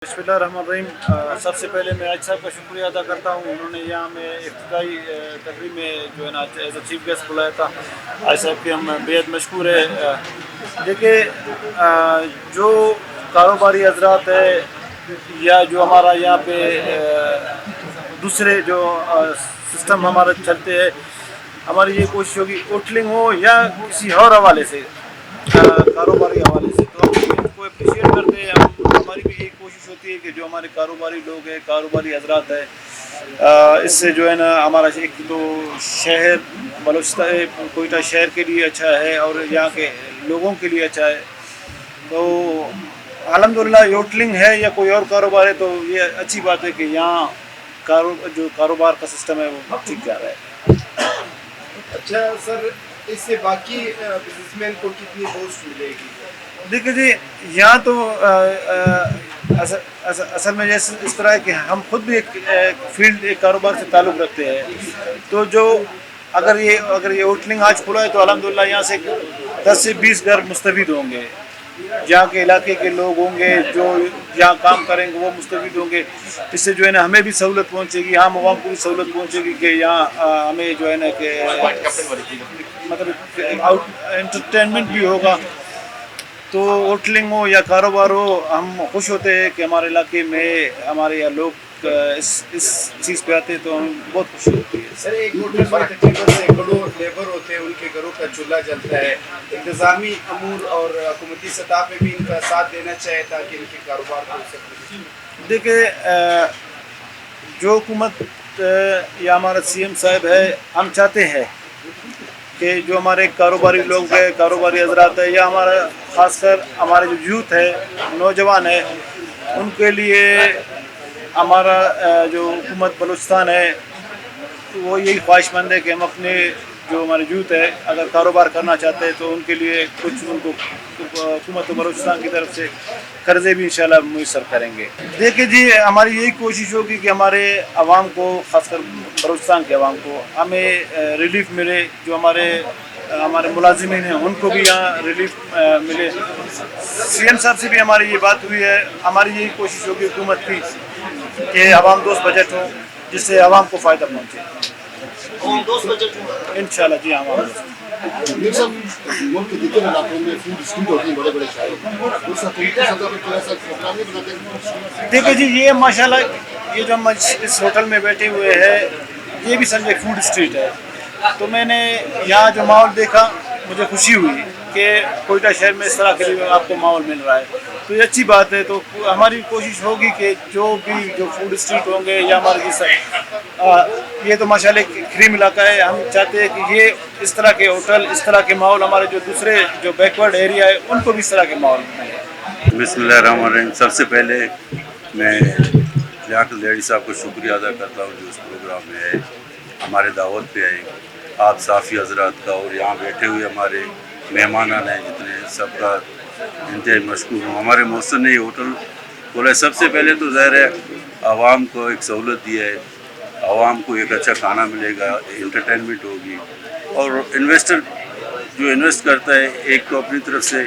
بسم اللہ الرحمن الرحیم۔ سب سے پہلے میں آج صاحب کا شکریہ ادا کرتا ہوں، انہوں نے یہاں میں ابتدائی تقریب میں جو ہے نا ایز اے چیف گیسٹ بلایا تھا۔ آج صاحب کے ہم بے حد مشکور ہے۔ دیکھیے جو کاروباری حضرات ہے یا جو ہمارا یہاں پہ دوسرے جو سسٹم ہمارے چلتے ہیں، ہماری یہ کوشش ہوگی ہوٹلنگ ہو یا کسی اور حوالے سے کاروباری حوالے سے، تو ہم ان کو اپریشیٹ کرتے ہیں۔ ہماری بھی یہی کوشش ہوتی ہے کہ جو ہمارے کاروباری لوگ ہیں، کاروباری حضرات ہیں، اس سے جو ہے نا ہمارا ایک تو شہر بلوچستان کوئٹہ شہر کے لیے اچھا ہے اور یہاں کے لوگوں کے لیے اچھا ہے۔ تو الحمدللہ ہوٹلنگ ہے یا کوئی اور کاروبار ہے تو یہ اچھی بات ہے کہ یہاں جو کاروبار کا سسٹم ہے وہ ٹھیک جا رہا ہے۔ اچھا سر، اس سے باقی بزنس مین کو کتنی بوسٹ ملے گی؟ دیکھیے جی، یہاں تو اصل میں اس طرح ہے کہ ہم خود بھی ایک فیلڈ ایک کاروبار سے تعلق رکھتے ہیں، تو جو اگر یہ ہوٹلنگ آج کھلا ہے تو الحمدللہ یہاں سے 10 سے 20 گھر مستفید ہوں گے، جہاں کے علاقے کے لوگ ہوں گے جو یہاں کام کریں گے وہ مستفید ہوں گے۔ اس سے جو ہے نا ہمیں بھی سہولت پہنچے گی، عام عوام کو بھی سہولت پہنچے گی کہ یہاں ہمیں جو ہے نا کہ مطلب انٹرٹینمنٹ بھی ہوگا۔ تو ہوٹلنگ ہو یا کاروبار ہو، ہم خوش ہوتے ہیں کہ ہمارے علاقے میں ہمارے یہاں لوگ اس چیز پہ آتے ہیں تو ہم بہت خوشی ہوتی ہے۔ سر، ایک ہوٹل میں تقریباً سینکڑوں لیبر ہوتے ہیں، ان کے گھروں کا چولہا جلتا ہے، انتظامی امور اور حکومتی سطح پہ بھی ان کا ساتھ دینا چاہے تاکہ ان کے کاروبار کو سکتے۔ دیکھیں جو حکومت یا ہمارا سی ایم صاحب ہے، ہم چاہتے ہیں کہ جو ہمارے کاروباری لوگ ہیں، کاروباری حضرات ہیں، یا ہمارا خاص کر ہمارے جو یوتھ ہے، نوجوان ہے، ان کے لیے ہمارا جو حکومت بلوچستان ہے وہ یہی خواہش مند ہے کہ ہم اپنے جو ہمارے یوتھ ہے اگر کاروبار کرنا چاہتے ہیں تو ان کے لیے کچھ ان کو حکومت بلوچستان کی طرف سے قرضے بھی انشاءاللہ میسر کریں گے۔ دیکھیں جی، ہماری یہی کوشش ہوگی کہ ہمارے عوام کو، خاص کر بلوچستان کے عوام کو، ہمیں ریلیف ملے۔ جو ہمارے ملازمین ہیں ان کو بھی یہاں ریلیف ملے۔ سی ایم صاحب سے بھی ہماری یہ بات ہوئی ہے، ہماری یہی کوشش ہوگی حکومت کی کہ عوام دوست بجٹ ہو جس سے عوام کو فائدہ پہنچے۔ انشاءاللہ جی ہاں، عوام دیکھیں جی، یہ ماشاءاللہ یہ جو ہم اس ہوٹل میں بیٹھے ہوئے ہیں یہ بھی سمجھے فوڈ اسٹریٹ ہے، تو میں نے یہاں جو ماحول دیکھا مجھے خوشی ہوئی کہ کوئٹہ شہر میں اس طرح کے لیے آپ کو ماحول مل رہا ہے، تو یہ اچھی بات ہے۔ تو ہماری کوشش ہوگی کہ جو فوڈ اسٹریٹ ہوں گے یا ہمارے یہ تو ماشاءاللہ ایک کریم علاقہ ہے، ہم چاہتے ہیں کہ یہ اس طرح کے ہوٹل، اس طرح کے ماحول ہمارے جو دوسرے جو بیکورڈ ایریا ہے ان کو بھی اس طرح کے ماحول ملے۔ بسم اللہ الرحمن الرحیم۔ سب سے پہلے میں لیاقت لیڈی صاحب کو شکریہ ادا کرتا ہوں جو اس پروگرام میں ہے، ہمارے دعوت پہ آئے، آپ صافی حضرات کا اور یہاں بیٹھے ہوئے ہمارے مہمانان ہیں جتنے، سب کا انتہائی مشکور ہوں۔ ہمارے محسن نے یہ ہوٹل کھولا، سب سے پہلے تو ظاہر ہے عوام کو ایک سہولت دی ہے، عوام کو ایک اچھا کھانا ملے گا، انٹرٹینمنٹ ہوگی، اور انویسٹر جو انویسٹ کرتا ہے ایک تو اپنی طرف سے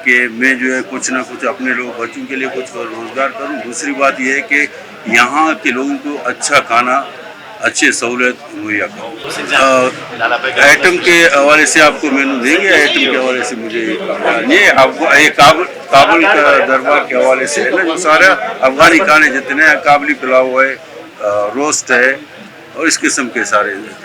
کہ میں جو ہے کچھ نہ کچھ اپنے لوگ بچوں کے لیے کچھ روزگار کروں، دوسری بات یہ ہے کہ یہاں کے لوگوں کو اچھا کھانا، اچھی سہولت مہیا کروں۔ آئٹم کے حوالے سے آپ کو مینو دیں گے، آئٹم کے حوالے سے مجھے یہ آپ کو کابل کا دربار کے حوالے سے ہے نا، جو سارا افغانی کھانے جتنے ہیں، کابلی پلاؤ ہے، روسٹ ہے اور اس قسم کے سارے